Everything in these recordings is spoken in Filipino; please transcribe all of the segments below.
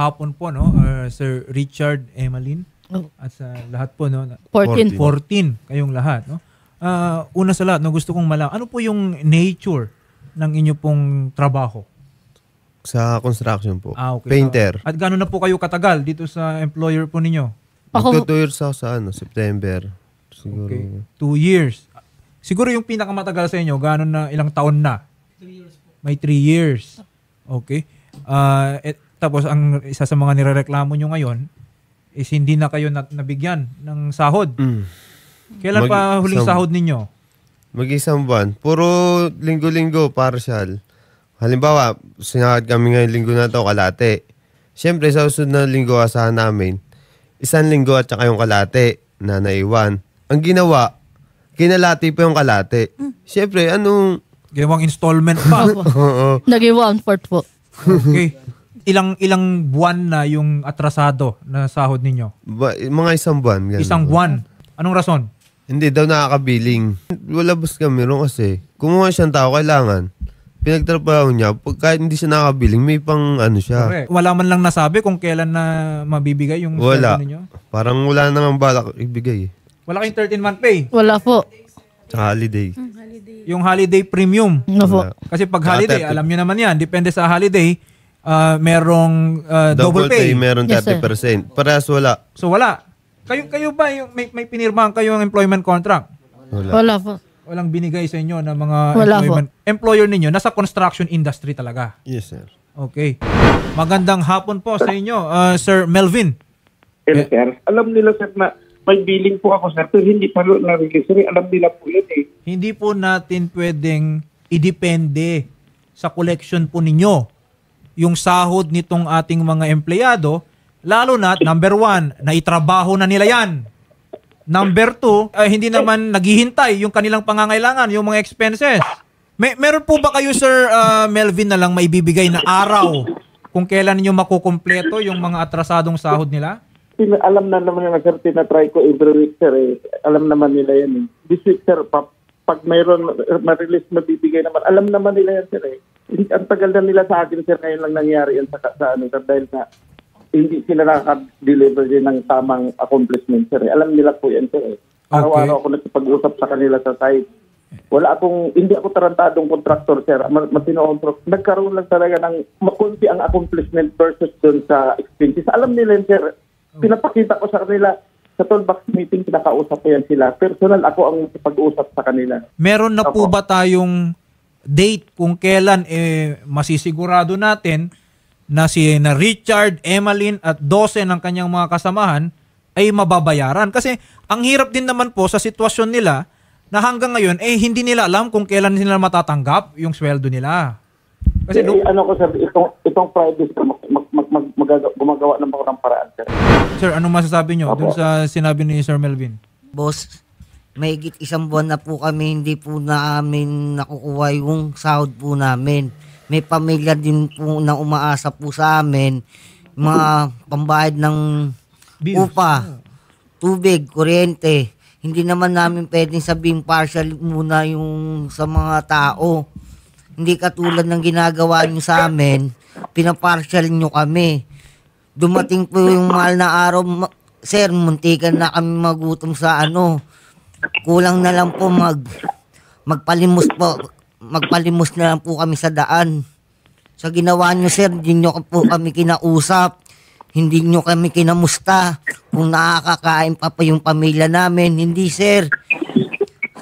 hapon po, no? Sir Richard, Emmeline, at sa lahat po, no? 14. 14 kayong lahat, no? Una sa lahat, no, gusto kong malaman, ano po yung nature ng inyo pong trabaho? Sa construction po. Okay. Painter. At gano'n na po kayo katagal dito sa employer po ninyo? Ako- Magto 2 years ako sa September. Siguro. Okay. 2 years. Siguro yung pinakamatagal sa inyo, gano'n na, ilang taon na? 3 years po. May 3 years. Okay. Tapos ang isa sa mga nirereklamo nyo ngayon is hindi na kayo nabigyan ng sahod. Kailan pa huling sahod ninyo? Mag-isang buwan. Puro linggo-linggo, partial. Halimbawa, sinakad kami ngayong linggo na ito, kalate. Siyempre, sa usunod na linggo, asahan namin, 1 linggo at saka yung kalate na naiwan. Ang ginawa, kinalati pa yung kalate. Siyempre, anong... Gawang installment pa. Naging 1/4 po. Okay. Ilang buwan na yung atrasado na sahod ninyo? Mga 1 buwan. Ganun. 1 buwan. Anong rason? Hindi daw nakakabiling. Wala bus kami ron kasi. Kumuha siyang tao, kailangan. Pinagtrabaho niya, kahit hindi siya nakakabiling, may pang ano siya. Correct. Wala man lang nasabi kung kailan na mabibigay yung Wala. sweldo ninyo? Parang wala nang balak ibigay. Wala kayong 13-month pay? Wala po. Sa holiday. Yung holiday premium? Ano po? Wala. Kasi pag Saka holiday, 30. alam nyo naman yan, depende sa holiday, merong double pay. Meron Yes, sir. 30%. Parehas wala. So wala. Kayo ba, yung, may pinirmahan kayong employment contract? Wala. Wala po. Walang binigay sa inyo ng mga Wala employer ninyo, nasa construction industry talaga. Yes, sir. Okay. Magandang hapon po sa inyo, Sir Melvin. Pero sir, alam nila sir na may billing po ako sir, pero hindi pa na-release. Sir, alam nila po yun eh. Hindi po natin pwedeng idepende sa collection po ninyo yung sahod nitong ating mga empleyado, lalo na, number 1, naitrabaho na nila yan. Number 2, hindi naman naghihintay yung kanilang pangangailangan, yung mga expenses. Meron po ba kayo, Sir Melvin, na lang maibibigay na araw kung kailan nyo makukumpleto yung mga atrasadong sahod nila? Alam na naman yung sir, tinatry ko every week sir eh. Alam naman nila yan eh. This week sir, pag mayroon ma-release, mabibigay naman. Alam naman nila yan sir eh. Ang tagal na nila sa akin sir, ngayon lang nangyari yan sa ano sir, dahil na hindi sila nakaka-deliver din ng tamang accomplishment sir eh. Alam nila po yan sir eh. Araw-araw ako nagpag-usap sa kanila sa site. Hindi ako tarantadong kontraktor sir. Matino-contract. Nagkaroon lang talaga ng makunti ang accomplishment versus dun sa expenses. Alam nila yan sir. Pinapakita ko sa kanila sa toolbox meeting, pinakausap ko yan sila. Personal, ako ang pag-usap sa kanila. Meron na po ba tayong date kung kailan masisigurado natin na na Richard, Emmeline at 12 ng kanyang mga kasamahan ay mababayaran? Kasi ang hirap din naman po sa sitwasyon nila na hanggang ngayon hindi nila alam kung kailan nila matatanggap yung sweldo nila. Kasi ano ko sir, itong Friday gumagawa ng mga paraan sir. Sir, ano masasabi nyo dun sa sinabi ni Sir Melvin? Boss, mahigit 1 buwan na po kami, hindi po namin nakukuha yung sahod po namin. May pamilya din po na umaasa po sa amin, mga pambayad ng upa, tubig, kuryente. Hindi naman namin pwedeng sabihin partial muna yung sa mga tao. Hindi katulad ng ginagawa nyo sa amin, pinapartial nyo kami. Dumating po yung mahal na araw, sir, muntikan na kami magutom sa kulang na lang po magpalimos na lang po kami sa daan. Sa ginawa nyo sir, hindi nyo po kami kinausap, hindi nyo kami kinamusta kung nakakakain pa yung pamilya namin. Hindi sir.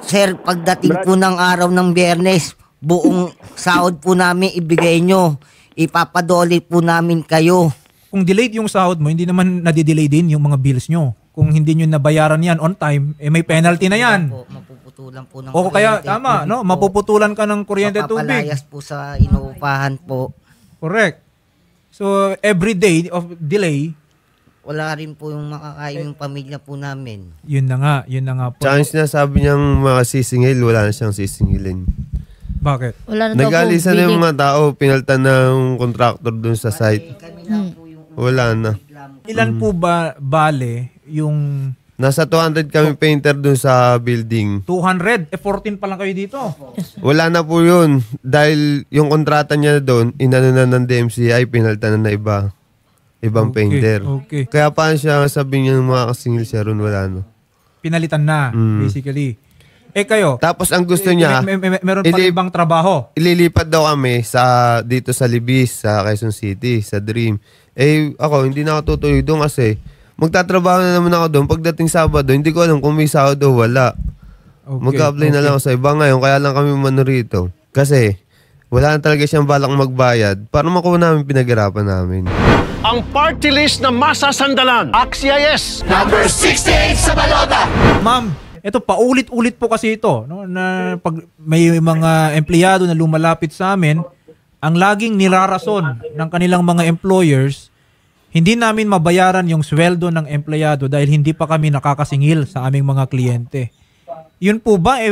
Sir, pagdating po ng araw ng Biyernes, buong sahod po namin ibigay nyo. Ipapadole po namin kayo. Kung delayed yung sahod mo, hindi naman nadidelay din yung mga bills nyo. Kung hindi nyo nabayaran yan on time, may penalty na yan. Mapuputulan po ng O kaya, tama, no? Mapuputulan ka ng kuryente tubig. Mapapalayas po sa inuupahan po. Correct. So, every day of delay, wala rin po yung makakain yung pamilya po namin. Yun na nga po. Tsaka yung sinasabi niyang mga sisingil, wala na siyang sisingilin. Bakit? Wala na daw po Nag-alisan na yung billing. mga tao, pinaltan ng contractor dun sa site. Wala na. Ilan po ba bale yung Nasa 200 kami painter dun sa building. 200? 14 pa lang kayo dito. Wala na po yun. Dahil yung kontrata niya doon, inano na ng DMCI, pinaltan na iba. ibang painter. Okay. Kaya paano siya sabi niya ng mga kasingil siya ron, wala no. Pinalitan na, basically. Kayo, Tapos ang gusto niya, meron pa ibang trabaho. ililipat daw kami dito sa Libis, sa Quezon City, sa Dream. Ako, hindi na ako tutuloy doon kasi magtatrabaho na naman ako doon. Pagdating Sabado, hindi ko alam kung may sahod o wala. Okay. Mag-apply na lang ako sa iba ngayon, kaya lang kami umano rito. Kasi wala na talaga siyang balak magbayad para makuha namin pinaghirapan namin. Ang party list na masasandalan. AXIS! Ma'am, ito paulit-ulit po kasi ito, no, na pag may mga empleyado na lumalapit sa amin, ang laging nilarason ng kanilang mga employers, hindi namin mabayaran yung sweldo ng empleyado dahil hindi pa kami nakakasingil sa aming mga kliyente. Yun po ba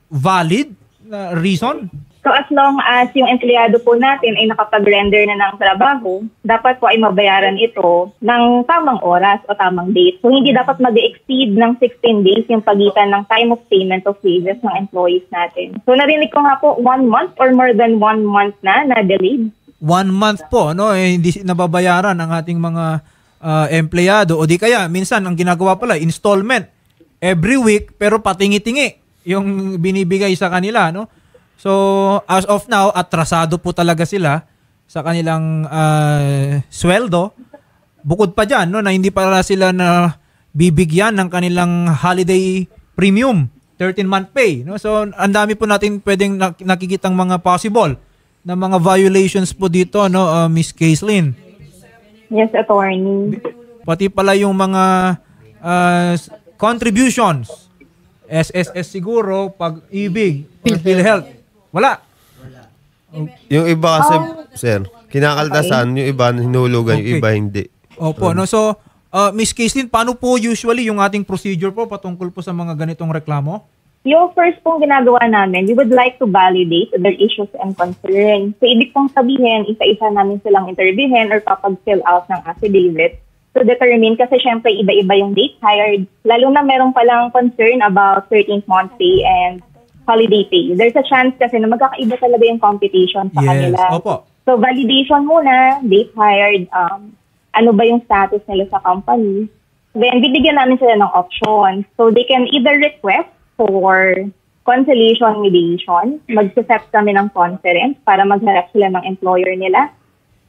valid na reason? So as long as yung empleyado po natin ay nakapag-render na ng trabaho, dapat po ay mabayaran ito ng tamang oras o tamang date. So hindi dapat mag-exceed ng 16 days yung pagitan ng time of payment of wages ng employees natin. So narinig ko nga po 1 month or more than 1 month na delayed. 1 month po, no, hindi nababayaran ang ating mga empleyado. O di kaya, minsan ang ginagawa pala, installment every week pero patingi-tingi yung binibigay sa kanila, no? So, as of now, atrasado po talaga sila sa kanilang sweldo. Bukod pa dyan, no, na hindi para sila na bibigyan ng kanilang holiday premium, 13-month pay. No? So, ang dami po natin pwedeng nakikitang mga possible na mga violations po dito, no, Miss Caitlin. Yes, attorney. Pati pala yung mga contributions, SSS siguro, Pag-ibig, or PhilHealth. Wala. Yung iba kasi, sir, kinakaltasan, yung iba hinulugan, yung iba hindi. Opo, no. So, Miss Caitlin, paano po usually yung ating procedure po patungkol po sa mga ganitong reklamo? Yung first pong ginagawa namin, we would like to validate their issues and concerns. So, ibig pong sabihin, isa-isa namin silang interviewin or kapag-fill out ng affidavit to determine, kasi syempre iba-iba yung date hired. Lalo na meron palang concern about 13th month pay and holiday pay. There's a chance kasi na magkakaiba talaga yung computation sa kanila. Opo. So, validation muna, date hired, ano ba yung status nila sa company. Then, bibigyan namin sila ng options. So, they can either request for conciliation mediation, mag-set kami ng conference para magharap sila ng employer nila.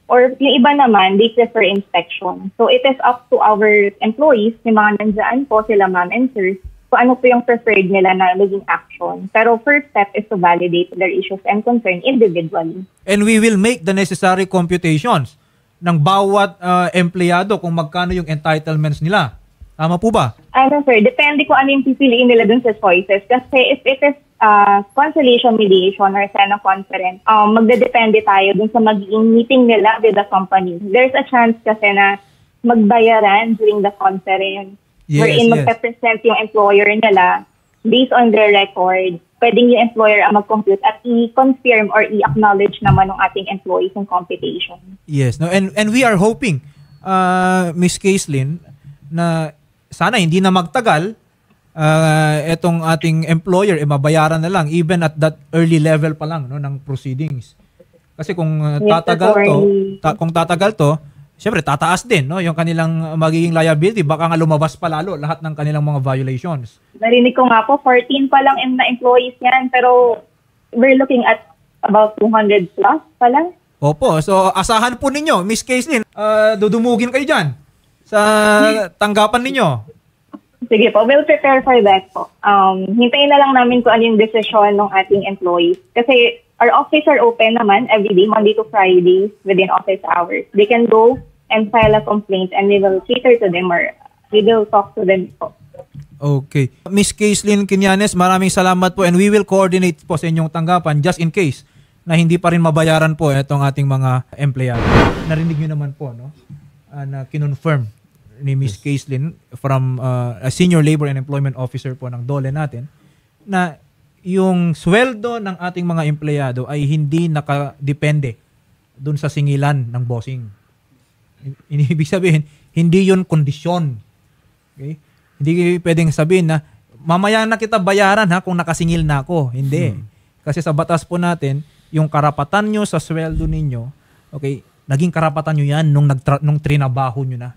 Or yung iba naman, they prefer inspection. So, it is up to our employees, yung mga nandyan po sila, ma'am and sir, kung ano po yung preferred nila na maging action. Pero first step is to validate their issues and concern individually. And we will make the necessary computations ng bawat empleyado kung magkano yung entitlements nila. Tama po ba? Ano sir, depende kung ano yung pipiliin nila dun sa choices. Kasi if it is conciliation mediation or Senate conference, magdedepende tayo dun sa magiging meeting nila with the company. There's a chance kasi na magbayaran during the conference. Wherein magpe-present yung employer nila based on their record. Pwedeng yung employer ang mag-compute at i-confirm or i-acknowledge naman ng ating employees yung computation. Yes. No? And we are hoping, Miss Caitlin, na sana hindi na magtagal etong ating employer mabayaran na lang even at that early level pa lang, no, ng proceedings. Kasi kung tatagal to, siyempre, tataas din, no, yung kanilang magiging liability. Baka nga lumabas pa lalo lahat ng kanilang mga violations. Narinig ko nga po, 14 pa lang na employees yan. Pero we're looking at about 200 plus pa lang. Opo. So, asahan po ninyo, Miss Caitlin, dudumugin kayo dyan sa tanggapan ninyo. Sige po, we'll prepare for that po. Hintayin na lang namin kung ano yung decision ng ating employees. Kasi our office are open naman every day, Monday to Friday, within office hours. They can go and file a complaint and we will cater to them or we will talk to them po. Okay. Miss Caitlin Quinanes, maraming salamat po and we will coordinate po sa inyong tanggapan just in case na hindi pa rin mabayaran po itong ating mga empleyado. Narinig nyo naman po, no, na kinonfirm ni Miss Caitlin from a Senior Labor and Employment Officer po ng DOLE natin na yung sweldo ng ating mga empleyado ay hindi nakadepende dun sa singilan ng bossing. Ibig sabihin, hindi yun kondisyon. Okay? Hindi pwedeng sabihin na mamaya na kita bayaran ha kung nakasingil na ako. Hindi. Kasi sa batas po natin, yung karapatan nyo sa sweldo ninyo, okay, Naging karapatan nyo yan nung trinabaho nyo na.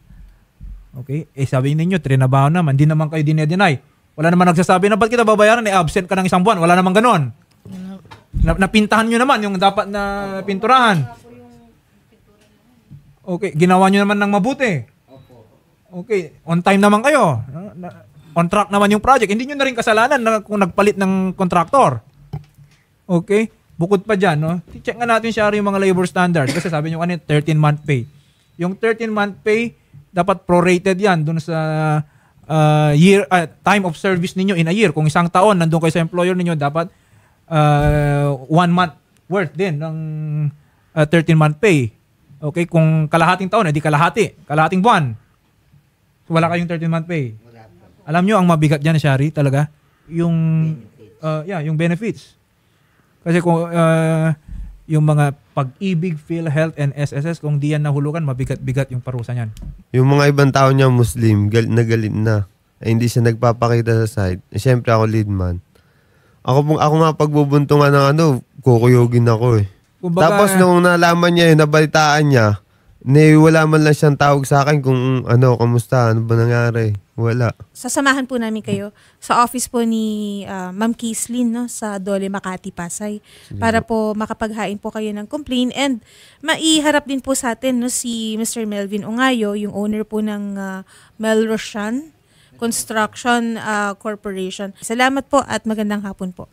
Okay? Sabi ninyo, trinabaho naman. Hindi naman kayo dinedeny. Wala naman nagsasabi na ba't kita babayaran? Absent ka ng 1 buwan. Wala naman ganon. Napintahan nyo naman yung dapat na pinturahan. Okay, ginawa nyo naman ng mabuti. Okay, on time naman kayo. On track naman yung project. Hindi nyo na rin kasalanan kung nagpalit ng contractor. Okay? Bukod pa dyan, no? Check nga natin siya yung mga labor standards. Kasi sabi nyo kanina, 13-month pay. Yung 13-month pay, dapat prorated yan dun sa time of service ninyo in a year. Kung 1 taon, nandun kayo sa employer ninyo, dapat 1 month worth din ng 13-month pay. Okay, kung kalahating taon, edi kalahating buwan. So, wala kayong 13-month pay. Alam nyo, ang mabigat dyan, Shari, talaga, yung benefits. Kasi kung yung mga Pag-ibig, PhilHealth, and SSS, kung di yan nahulugan, mabigat-bigat yung parusa niyan. Yung mga ibang tao niya, Muslim, galit na. Hindi siya nagpapakita sa site. Siyempre ako lead man. Ako nga pagbubuntungan ng kukuyugin ako eh. Kumbaga, tapos nung nalaman niya yun, nabalitaan niya, wala man lang siyang tawag sa akin kung kamusta, ano ba nangyari. Wala. Sasamahan po namin kayo sa office po ni Ma'am Kislin, no, sa Dole, Makati, Pasay, para po makapaghain po kayo ng complaint, and maiharap din po sa atin, no, si Mr. Melvin Ongayo, yung owner po ng Melroshan Construction Corporation. Salamat po at magandang hapon po.